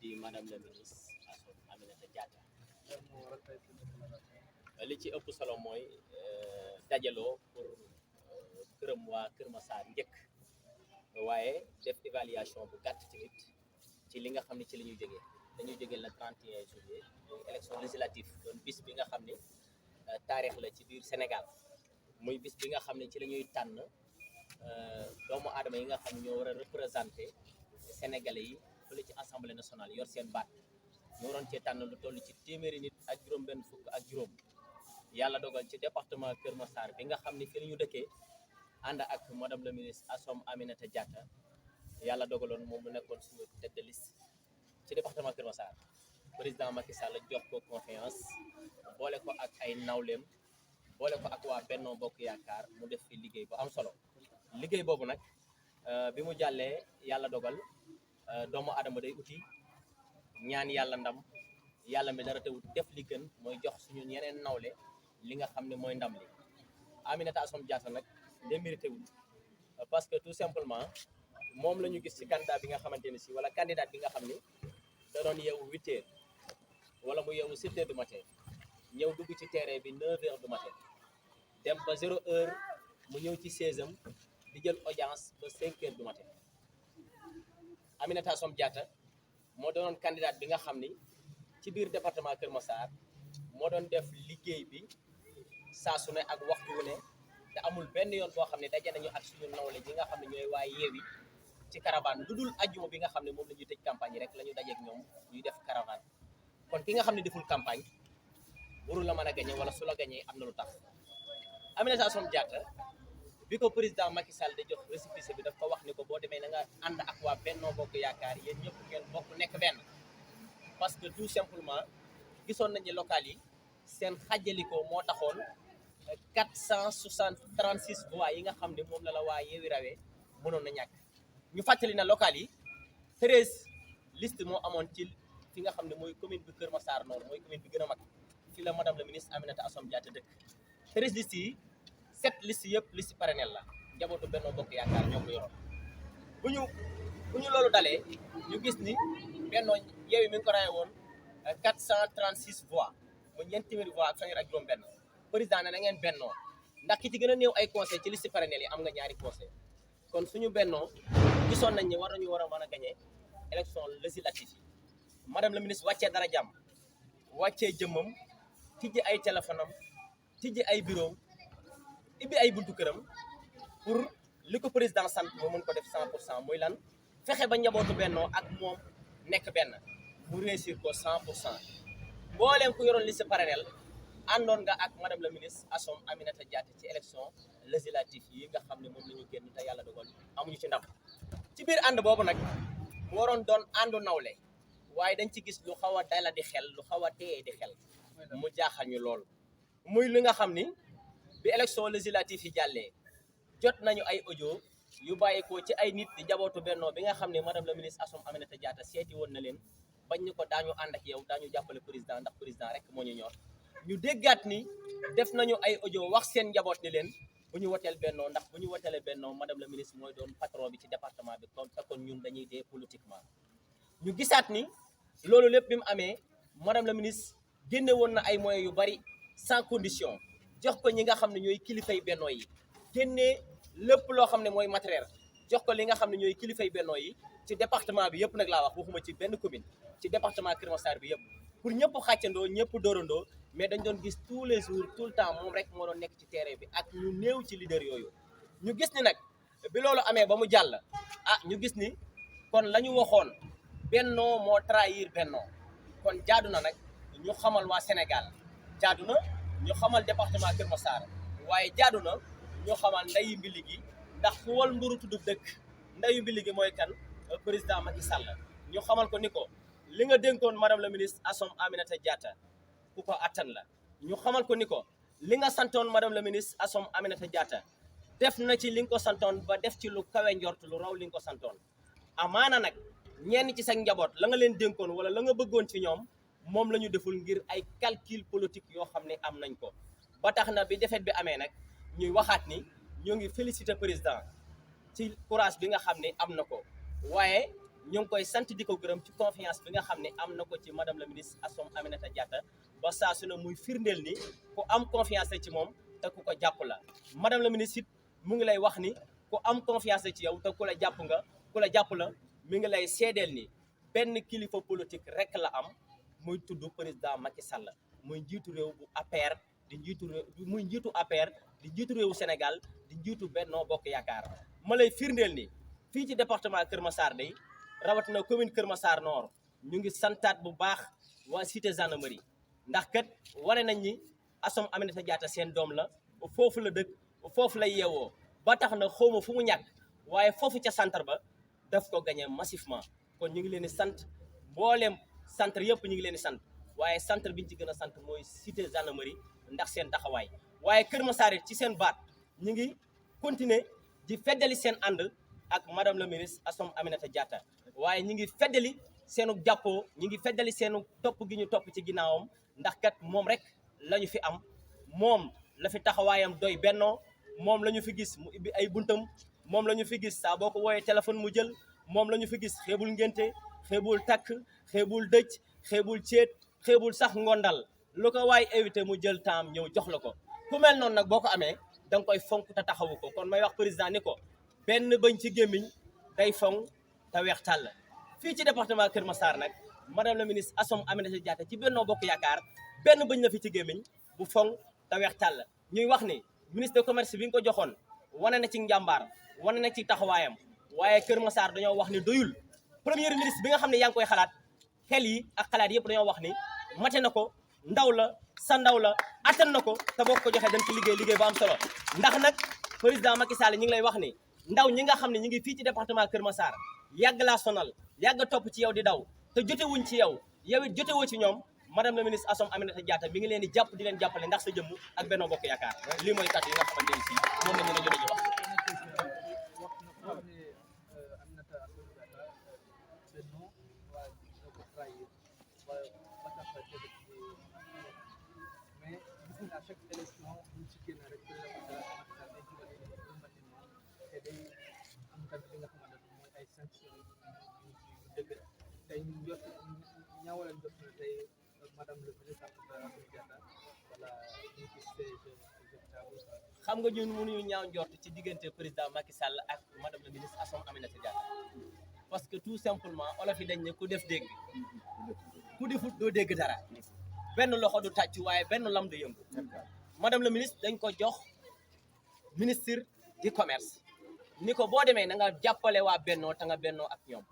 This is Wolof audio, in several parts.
di madame la ministre Aminata Diatta li ci ëpp solo mooy dajaloo pour këram waa Kër Massar njëkk waaye def évaluation bu gàtt tamit ci li nga xam ne ci la ñuy jógee dañuy jógee le 31 juillet muy élection législative doon bis bi nga xam ne taarix la ci biir Sénégal muy bis bi nga xam ne ci la ñuy tànn doomu aadama yi nga xam ne ñoo war a représenté Sénégalais yi fële ci assemblée nationale yor seen baat ñu waroon cee tànn lu toll ci téeméeri nit ak juróom-benn fukk ak juróom yàlla dogal ci département Kër Massar bi nga xam ne fi la ñu dëkkee ànd ak madame la ministre Aminata Diatta yàlla dogaloon moom mu nekkoon suñu tête de liste ci département Kër Massar président Macky Sall jox ko confiance boole ko ak ay nawleem boole ko ak waa Benno Bokk Yaakaar mu def fi liggéey bu am solo liggéey boobu nag bi mu jàllee yàlla dogal doomu aadama day uti ñaan yàlla ndam yàlla mi dara teewut def li gën mooy jox suñu ñeneen nawle li nga xam ne mooy ndam li Aminata Diatta nag de mérité wul parce que tout simplement moom la ñu gis ci candidat bi nga xamante ne si wala candidat bi nga xam ne da doon yeewu 8 heures wala mu yeewu 7 heures du matin ñëw dugg ci terrain bi 9 heures du matin dem ba 0 heure mu ñëw ci 16am di jël audience ba 5 heures du matin Aminata Diatta moo doonoon candidat bi nga xam ni ci biir département Kër Massar moo doon def liggéey bi saa su ne ak waxtu wu ne te amul benn yoon boo xam ne daje nañu ak suñu nawle ji nga xam ne ñooy waa Yewwi ci caravane lu dul ajjuma bi nga xam ne moom la ñuy tëj campagne yi rek la ñu dajeek ñoom ñuy def caravane kon ki nga xam ne deful campagne warul la mën a gañe wala su la gañee am na lu tax Aminata Diatta bi ko président Macky Sall di jox récépissé bi daf ko wax ni ko boo demee na nga ànd ak waa Benno Bokk Yaakaar yéen ñëpp ngeen bokk nekk benn parce que tout simplement gisoon nañu local yi seen xàjjalikoo moo taxoon 436 voix yi nga xam ne moom la waa Yewwi rawee mënoon na ñàkk ñu fàttali na local yi 13 liste moo amoon ci fi nga xam ne mooy commune bi Kër Massar Nord mooy commune bi gën a mag fi la madame la ministre Aminata Diatta dëkk 13 listes yi 7 listes yëpp liste parallèle la njabootu Benno Bokk Yaakaar ñoo ko yoroon bu ñu loolu dalee ñu gis ni Benno Yewwi mi ngi ko rawee woon 436 voix mu ñeenti téeméeri voix ak fanweer ak juróom benn président ne na ngeen bennoo ndax ki ci gën a néew ay conseil ci liste parallèle yi am nga ñaari conseil kon suñu bennoo gisoon nañ ni war a mën a gagné élection législative yi madame la ministre wàccee dara jàmm wàccee jëmmam tijji ay téléphone am tijji ay bureau ibbi ay buntu këram pour li ko président sant moo mën ko def 100% muy lan fexe ba njabootu bennoo ak moom nekk benn mu réussir ko 100% mbooleem ku yoroon liste parallèle àndoon nga ak madame la ministre Aminata Diatta ci élection législative yi nga xam ne moom la ñu génn te yàlla dogal amuñu ci ndam ci biir ànd boobu nag mu waroon doon àndu nawle waaye dañ ci gis lu xaw a dala di xel lu xaw a téye di xel mu jaaxal ñu lool muy li nga xam ni bi élection législative yi jàllee jot nañu ay audio yu bàyyikoo ci ay nit di jabootu bennoo bi nga xam ne madame la ministre Aminata Diatta seeti woon na leen bañ ñu ko daañu ànd ak yow daañu jàppale président ndax président rek moo ñu ñor ñu déggaat ni def nañu ay audio wax seen njaboot ni leen bu ñu woteel bennoo ndax bu ñu woteelee bennoo madame la ministre mooy doon patron bi ci département bi comme kon ñun dañuy dee politiquement ñu gisaat ni loolu lépp bi mu amee madame la ministre génne woon na ay moyens yu bari sans condition jox ko ñi nga xam ne ñooy kilifay bennoo yi génnee lépp loo xam ne mooy matériel jox ko li nga xam ne ñooy kilifay bennoo yi ci département bi yëpp nag laa wax waxuma ci benn commune ci département Kër Massar bi yëpp pour ñëpp xàccandoo ñëpp dóorandoo mais dañ doon gis tous les jours tout le temps moom rek moo doon nekk ci terrain bi ak ñu néew ci leader yooyu ñu gis ni nag bi loolu amee ba mu jàll ñu gis ni kon la ñu waxoon bennoo moo trahir bennoo kon jaadu na nag ñu xamal waa Sénégal jaadu na ñu xamal département Kër Massar waaye jaadu na ñu xamal ndeyu mbili gi ndax fu wal mburu tudd dëkk ndeyu mbili gi mooy kan président Macky Sall ñu xamal ko ni ko li nga dénkoon madame la ministre Aminata Diatta ku ko attan la ñu xamal ko ni ko li nga santoon madame la ministre Aminata Diatta def na ci li nga ko santoon ba def ci lu kawe njort lu raw li nga ko santoon amaana nag ñenn ci sa njaboot la nga leen dénkoon wala la nga bëggoon ci ñoom moom la ñu deful ngir ay calcul politique yoo xam ne am nañ ko ba tax na bi defet bi amee nag ñuy waxaat ni ñoo ngi féliciter président ci courage bi nga xam ne am na ko waaye ñu ngi koy sant di ko gërëm ci confiance bi nga xam ne am na ko ci madame la ministre Assome Aminata Diatta ba saa su ne muy firndeel ni ku am confiance ci moom te ku ko jàpp la madame la ministre it mu ngi lay wax ni ku am confiance ci yow te ku la jàpp la mi ngi lay seedeel ni benn kilifa politique rek la am muy tudd président Macky Sall muy njiitu réew bu APR di njiitu APR di njiitu réewu Sénégal di njiitu Benno Bokk Yaakaar ma lay firndeel ni fii ci département Kër Massar day rawatina commune Kër Massar Nord ñu ngi santaat bu baax waa cité gendarmerie ndax kat wane nañ ni Assome Aminata Diatta seen doom la foofu la dëkk foofu lay yeewoo ba tax na xawma fu mu ñàkk waaye foofu ca centre ba daf ko gagné massivement kon ñu ngi leen di sant mbooleem centre yëpp ñu ngi leen di sant waaye centre bi ñu ci gën a sant mooy cité gendarmerie ndax seen taxawaay waaye Kër Massar ci seen baat ñu ngi continuer di feddali seen ànd ak madame la ministre Assome Aminata Diatta waaye ñu ngi feddali seenu jàppoo ñu ngi feddali seenu topp gi ñu topp ci ginnaawam ndax kat moom rek la ñu fi am moom la fi taxawaayam doy bennoo moom la ñu fi gis mu ibbi ay buntam moom la ñu fi gis saa boo ko wooyee téléphone mu jël moom la ñu fi gis xeebul ngénte xeebul takk xeebul dëj xeebul céet xeebul sax ngondal lu ko waay évité mu jël temps ñëw jox la ko ku mel noonu nag boo ko amee da nga koy fonk te taxawu ko kon may wax président ni ko benn bëñ ci gémmiñ day fonk te weex tàll fii ci département Kër Massar nag madame la ministre Assome Aminata Diatta ci Benno Bokk Yaakaar benn bëñ la fi ci gémmiñ bu fonk te weex tàll ñuy wax ni ministre de commerce bi nga ko joxoon wane na ci njàmbaar wane na ci taxawaayam waaye Kër Massar dañoo wax ni doyul premier ministre bi nga xam ne yaa ngi koy xalaat xel yi ak xalaat yëpp dañoo wax ni mate na ko ndaw la sa ndaw la attan na ko te boo ko joxee dañ ci liggéey ba am solo ndax nag président Macky Sall ñi ngi lay wax ni ndaw ñi nga xam ne ñi ngi fii ci département Kër Massar yàgg laa sonal yàgg topp ci yow di daw te jotewuñ ci yow it jotewoo ci ñoom madame la ministre Assome Aminata Diatta mi ngi leen di jàpp di leen jàppale ndax sa jëmm ak Benno Bokk Yaakaar lii mooy kàddu yi nga xamante ni si moom la ñu la jot a wax. à chaque élection ñu ci génn rek day am tamit li nga xamante ne mooy ay sanctions yu dëgg tey ñu jot ñaawaleen jot na tey madame le ministre Assome Diatta wala ñu gis xam nga ñun mënuñu ñaaw njort ci diggante président Macky Sall ak madame le ministre Assome Aminata Diatta parce que tout simplement olof yi dañ ne ku def dégg ku defut doo dégg dara benn loxo du tàcc waaye benn lam du yëngu madame le ministre dañ ko jox ministre du commerce ni ko boo demee na nga jàppale waa bennoo te nga bennoo ak ñoom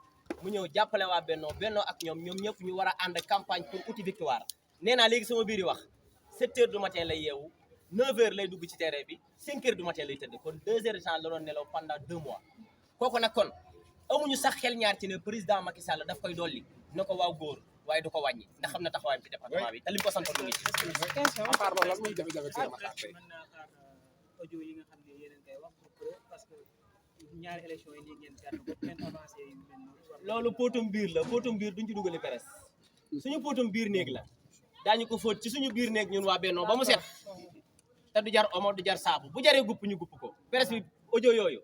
mu ñëw jàppale waa bennoo ak ñoom ñëpp ñu war a ànd campagne pour outil victoire nee naa léegi sama biir yi wax 7 heures du matin lay yeewu 9 heures lay dugg ci terrain bi 5 heures du matin lay tëdd kon 2 heures de temps la doon nelaw pendant 2 mois kooku nag kon amuñu sax xel ñaar ci ne président Macky Sall daf koy dolli na ko waaw góor waaye du ko wàññi ndax xam na taxawaayam ci département bi te li ko santoon mu ngi ci. à part loolu lan mooy jafe-jafe Kër Massar tey. mën naa xaar audio yi nga xam ne yéen a ngi koy wax parce que ñaari élection yi nii ngeen perte ko ngeen avancé yu mel noonu. loolu potum biir la potum biir duñ ci dugali presse suñu potum biir néeg la daañu ko fóot ci suñu biir néeg ñun waa Benno ba mu set te du jar omo du jar saabu bu jaree gupp ñu gupp ko presse bi audio yooyu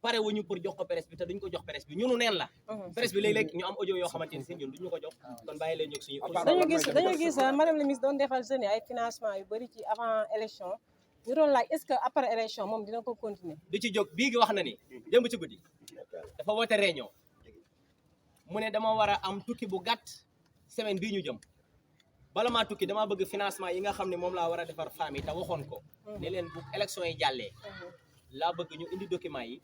pare wuñu pour jox ko presse bi te duñ ko jox presse bi ñunu neen la presse bi léeg-léeg ñu am audio yoo xamante ni si ñun duñu ko jox kon bàyyi leen ñëw suñu dañu gis madame la ministre doon defal jeunes ay financement yu bëri ci avant élection ñu doon laaj est-ce que après élection moom dina ko continuer du ci jóg bii gi wax na ni démb ci guddi dafa woote réunion mu ne dama war a am tukki bu gàtt semaine bii ñu jëm bala maa tukki dama bëgg financement yi nga xam ne moom laa war a defar femmes yi te waxoon ko ne leen bu élection yi jàllee laa bëgg ñu indi documents yi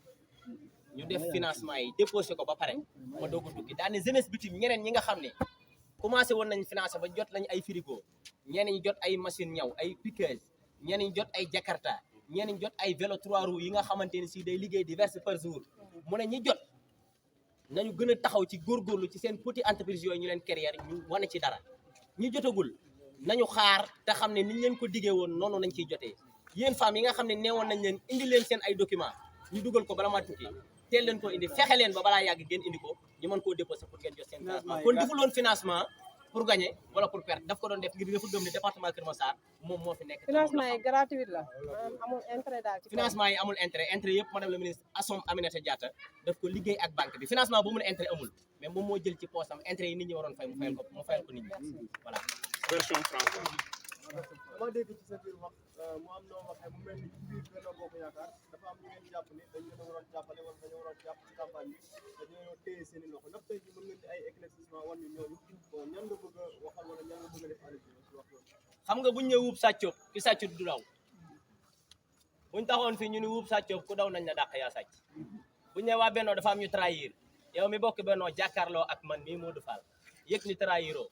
ñu def financement yi déposé ko ba pare ma doog a tukki daane jeunesse bitim ñeneen ñi nga xam ne commencé woon nañ financé ba jot lañ ay frigo ñeneen ñi jot ay machine ñaw ay piqueuse ñeneen ñi jot ay jakarta ñeneen ñi jot ay vélo 3 roues yi nga xamante ne si day liggéey diverses par jour mu ne ñi jot nañu gën a taxaw ci góorgóorlu ci seen petit entreprise yooyu ñu leen carrière ñu wane ci dara ñu jotagul nañu xaar te xam ne niñ leen ko diggee woon noonu nañ ciy jotee yéen femmes yi nga xam ne neewoon nañ leen indi leen seen ay documents ñu dugal ko bala maa tukki teel leen ko indi fexe leen ba balaa yàgg ngeen indi ko ñu mën koo déposé pour ngeen jot seen financement kon deful woon financement pour gagner wala pour perdre daf ko doon def ngir dafa gëm ne département Kër Massar moom moo fi nekk. financement yi gratuit la maanaam amul intérêt daal ci financement yi amul intérêt yëpp madame la ministre Assome Aminata Diatta daf ko liggéey ak banque bi financement bu mu ne intérêt amul mais moom moo jël ci poosam intérêt yi nit ñi waroon fay mu fayal ko nit ñi voilà. version française. ma dégg ci sa biir wax mu am noo waxee mu mel ni ci biir Benno Bokk Yaakaar dafa am ñu ngeen jàpp ni dañ leen a waroon jàppale wala dañoo waroon jàpp ci campagne bi dañoo téye seen i loxo ndax tey jii mën ngeen di ay éclaircissement wan ni ñooñu bon ñan nga bëgg a waxal wala ñan nga bëgg a def allusion ci wax loolu. xam nga buñ ñëw wuub sàccoog ki sàccut du daw buñ taxoon fii ñu ni wuub sàccoog ku daw nañ la dàq yaa sàcc buñ ne waa Benno dafa am ñu trahir yow mi bokk Benno jàkkaarloo ak man mii Modou Fall yëg ni trahiroo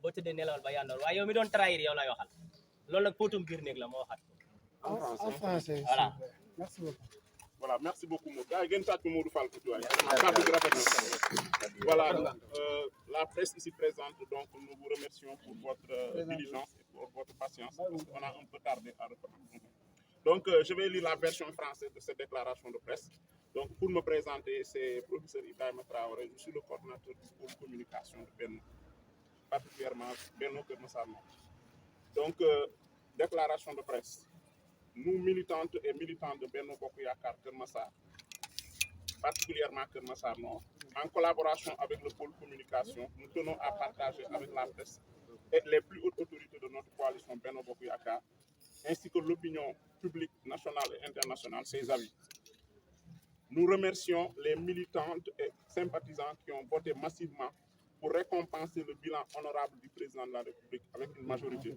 boo tëddee nelawal ba yandoor waaye yow mi doon trahir yow lay waxal loolu nag póotum biir néeg la moo waxat En français. voilà. Merci beaucoup. Voilà, merci beaucoup. Modou Fall. Voilà, la presse ici présente, donc nous vous remercions pour votre diligence et pour votre patience, parce qu'on a un peu tardé à reprendre. Donc, je vais lire la version française de cette déclaration de presse. Donc, pour me présenter, c'est professeur Ibrahima Traoré, je suis le coordinateur du pôle communication de Benno, particulièrement Benno Kër Massar Nord. Donc, déclaration de presse. Nous, militantes et militants de Benno Bokk Yaakaar Kër Massar, particulièrement Kër Massar Nord, en collaboration avec le pôle communication, nous tenons à partager avec la presse et les plus hautes autorités de notre coalition Benno Bokk Yaakaar, ainsi que l'opinion publique nationale et internationale, ses avis. Nous remercions les militantes et sympathisants qui ont voté massivement pour récompenser le bilan honorable du président de la République avec une majorité,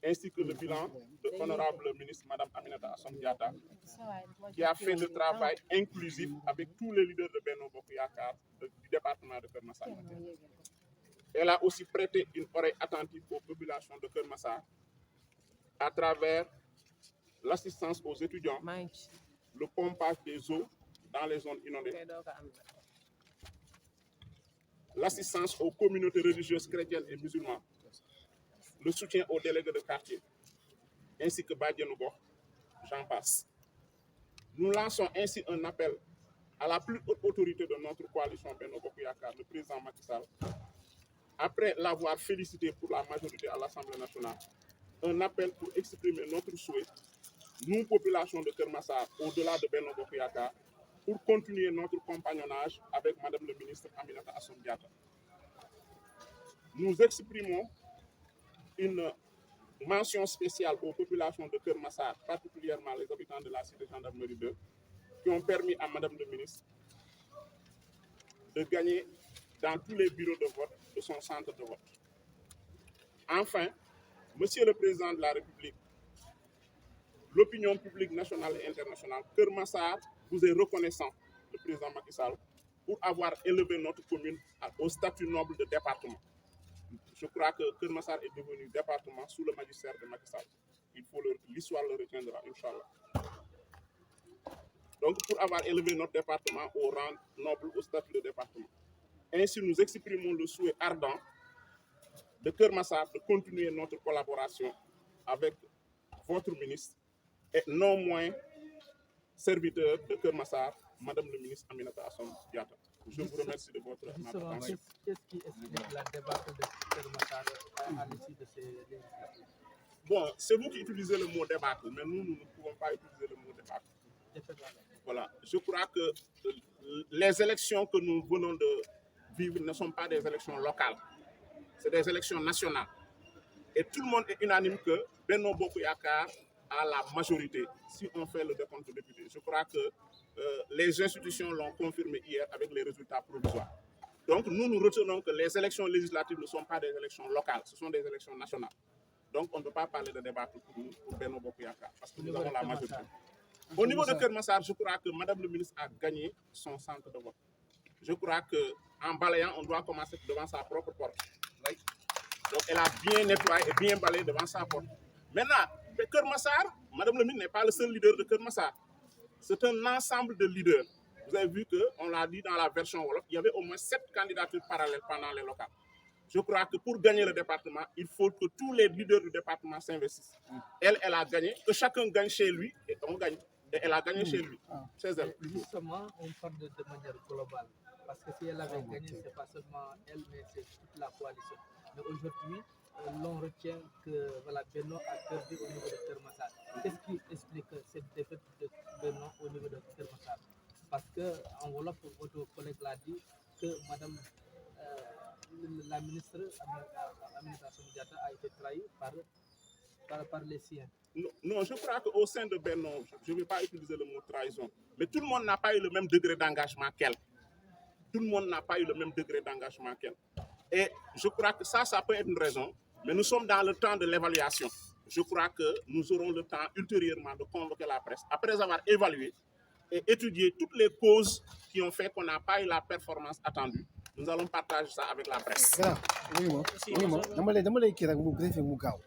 ainsi que le bilan de l'honorable ministre Madame Aminata Assome Diatta, qui a fait le travail inclusif avec tous les leaders de Benno Bokk Yaakaar du département de Kër Massar. Elle a aussi prêté une oreille attentive aux populations de Kër Massar à travers l'assistance aux étudiants, le pompage des eaux dans les zones inondées, l'assistance aux communautés religieuses chrétiennes et musulmanes, le soutien aux délégués de quartier, ainsi que Badianou Gox, j'en passe. Nous lançons ainsi un appel à la plus haute autorité de notre coalition Benno Bokk Yaakaar, le président Macky Sall, après l'avoir félicité pour la majorité à l'Assemblée nationale, un appel pour exprimer notre souhait, nous, population de Kër Massar, au-delà de Benno Bokk Yaakaar, pour continuer notre compagnonnage avec Madame le ministre Aminata Assome Diatta. Nous exprimons une mention spéciale aux populations de Kër Massar, particulièrement les habitants de la cité gendarmerie 2, qui ont permis à Madame le ministre de gagner dans tous les bureaux de vote de son centre de vote. Enfin, Monsieur le Président de la République, l'opinion publique nationale et internationale, Kër Massar vous est reconnaissant, le président Macky Sall, pour avoir élevé notre commune au statut noble de département. Je crois que Kër Massar est devenu département sous le magistère de Macky Sall. L'histoire le retiendra, Inch'Allah. Donc, pour avoir élevé notre département au rang noble, au statut de département. Ainsi, nous exprimons le souhait ardent de Kër Massar de continuer notre collaboration avec votre ministre et non moins serviteur de Kër Massar, Madame le ministre Aminata Assome Diatta. Je vous remercie de votre attention. Qu'est-ce qui explique la débâcle de Kër Massar à l'issue de ces législatives? Bon, c'est vous qui utilisez le mot débâcle, mais nous ne pouvons pas utiliser le mot débâcle. Voilà, je crois que les élections que nous venons de vivre ne sont pas des élections locales, c'est des élections nationales. Et tout le monde est unanime que Benno Bokk Yaakaar a la majorité si on fait le décompte de députés. Je crois que les institutions l'ont confirmé hier avec les résultats provisoires. Donc nous retenons que les élections législatives ne sont pas des élections locales, ce sont des élections nationales. Donc on ne peut pas parler de débat pour nous, pour Benno Bokk Yaakaar, parce que nous avons la majorité. Au niveau de Kër Massar, je crois que Madame le ministre a gagné son centre de vote. Je crois qu'en balayant, on doit commencer devant sa propre porte. Donc elle a bien nettoyé et bien balayé devant sa porte. Maintenant, Kër Massar, Madame le ministre n'est pas le seul leader de Kër Massar. C'est un ensemble de leaders. Vous avez vu qu'on l'a dit dans la version Wolof, il y avait au moins 7 candidatures parallèles pendant les locales. Je crois que pour gagner le département, il faut que tous les leaders du département s'investissent. Elle a gagné, que chacun gagne chez lui et on gagne. Et elle a gagné chez lui, chez elle. Justement, on parle de manière globale. Parce que si elle avait gagné, ce n'est pas seulement elle, mais c'est toute la coalition. Mais aujourd'hui, l'on retient que voilà, Benno a perdu au niveau de Kermassar. Qu'est-ce qui explique cette défaite de Benno au niveau de Kermassar? Parce que en Wolof, votre collègue l'a dit que Madame la ministre Aminata Assome Diatta a été trahie par les siens. Non, je crois qu'au sein de Benno, je ne vais pas utiliser le mot trahison, mais tout le monde n'a pas eu le même degré d'engagement qu'elle. Tout le monde n'a pas eu le même degré d'engagement qu'elle. Et je crois que ça peut être une raison, mais nous sommes dans le temps de l'évaluation. Je crois que nous aurons le temps ultérieurement de convoquer la presse, après avoir évalué et étudié toutes les causes qui ont fait qu'on n'a pas eu la performance attendue. Nous allons partager ça avec la presse. Voilà, oui ma dama lay kii rek mu briefing mu gaaw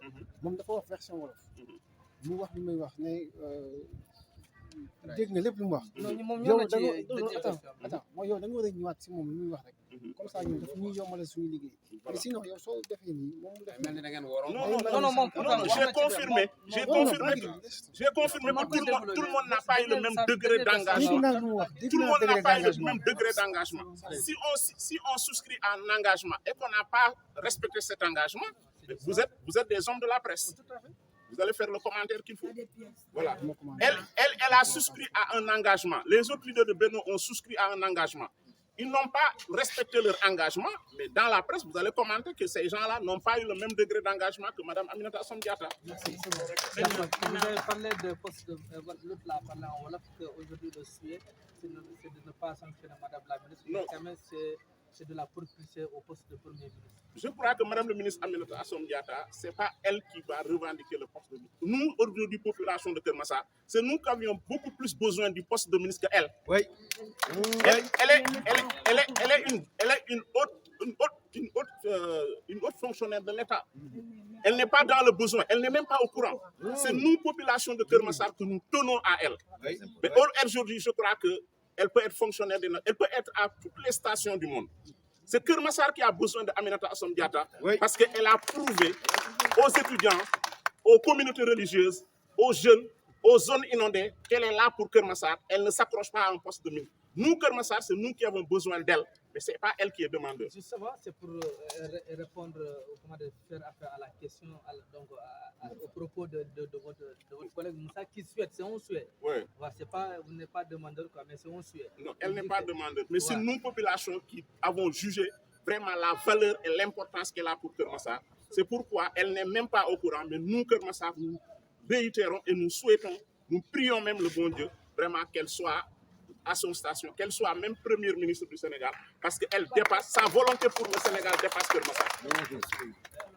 moom dafa wax version wolof mu wax li may wax ne dégg nga lépp lu mu wax yow da nga attends mooy yow da nga war a ñëwaat si moom li muy wax rek comme ça ñun dafa ñuy yombale suñu liggéey mais sinon yow soo defee nii moom mu def Non, j'ai confirmé que tout le monde n'a pas eu le même degré d'engagement. Tout le monde n'a pas eu le même degré d'engagement. Si on souscrit à un engagement et qu'on n'a pas respecté cet engagement, vous êtes des hommes de la presse. Vous allez faire le commentaire qu'il faut. Voilà. Elle a souscrit à un engagement. Les autres leaders de Benno ont souscrit à un engagement. Ils n'ont pas respecté leur engagement, mais dans la presse, vous allez commenter que ces gens-là n'ont pas eu le même degré d'engagement que Mme Aminata Assome Diatta. Merci. Vous avez parlé de poste de l'autre là, parlé en Wolof, qu'aujourd'hui le souhait, c'est de ne pas sanctionner Mme la ministre, mais quand même c'est de la propulser au poste de Premier ministre. Je crois que Mme le ministre Aminata Assome Diatta, ce n'est pas elle qui va revendiquer le poste de ministre. Nous, aujourd'hui, population de Kermassar, c'est nous qui avions beaucoup plus besoin du poste de ministre qu'elle. Oui. Elle est une haute fonctionnaire de l'État. Elle n'est pas dans le besoin, elle n'est même pas au courant. C'est nous, population de Kermassar, que nous tenons à elle. Mais aujourd'hui, je crois qu'elle peut être fonctionnaire, elle peut être à toutes les stations du monde. C'est Kermassar qui a besoin d'Aminata Assome Diatta parce qu'elle a prouvé aux étudiants, aux communautés religieuses, aux jeunes, aux zones inondées qu'elle est là pour Kermassar. Elle ne s'accroche pas à un poste de ministre. Nous, Kermassar, c'est nous qui avons besoin d'elle, mais ce n'est pas elle qui est demandeuse. Justement, c'est pour répondre, faire affaire à la question, donc, au propos de votre collègue Moussa qui souhaite, c'est un souhait. Oui. Vous n'êtes pas demandeur, mais c'est un souhait. Non, elle n'est pas demandeuse, mais c'est nous, population, qui avons jugé vraiment la valeur et l'importance qu'elle a pour Kermassar. C'est pourquoi elle n'est même pas au courant, mais nous, Kermassar, nous réitérons et nous souhaitons, nous prions même le bon Dieu, vraiment qu'elle soit à son station, qu'elle soit même première ministre du Sénégal, parce qu'elle dépasse, sa volonté pour le Sénégal dépasse Kermassar.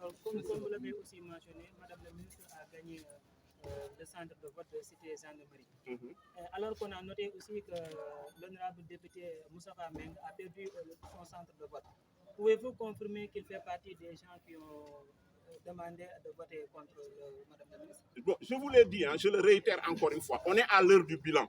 Alors, comme vous l'avez aussi mentionné, Madame la ministre a gagné le centre de vote de Cité Gendarmerie. Alors qu'on a noté aussi que l'honorable député Moussa Meng a perdu son centre de vote. Pouvez-vous confirmer qu'il fait partie des gens qui ont demandé de voter contre Madame la ministre? Bon, je vous l'ai dit, je le réitère encore une fois, on est à l'heure du bilan.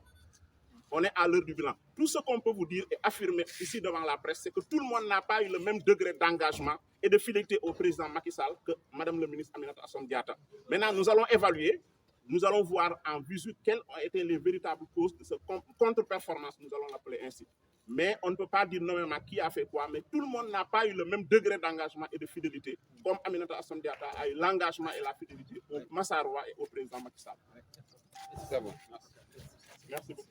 On est à l'heure du bilan. Tout ce qu'on peut vous dire et affirmer ici devant la presse, c'est que tout le monde n'a pas eu le même degré d'engagement et de fidélité au président Macky Sall que Mme le ministre Aminata Assome Diatta. Maintenant, nous allons évaluer, nous allons voir en visu quelles ont été les véritables causes de cette contre-performance, nous allons l'appeler ainsi. Mais on ne peut pas dire nommément qui a fait quoi, mais tout le monde n'a pas eu le même degré d'engagement et de fidélité, comme Aminata Assome Diatta a eu l'engagement et la fidélité au Massarois et au président Macky Sall. C'est bon. Merci beaucoup.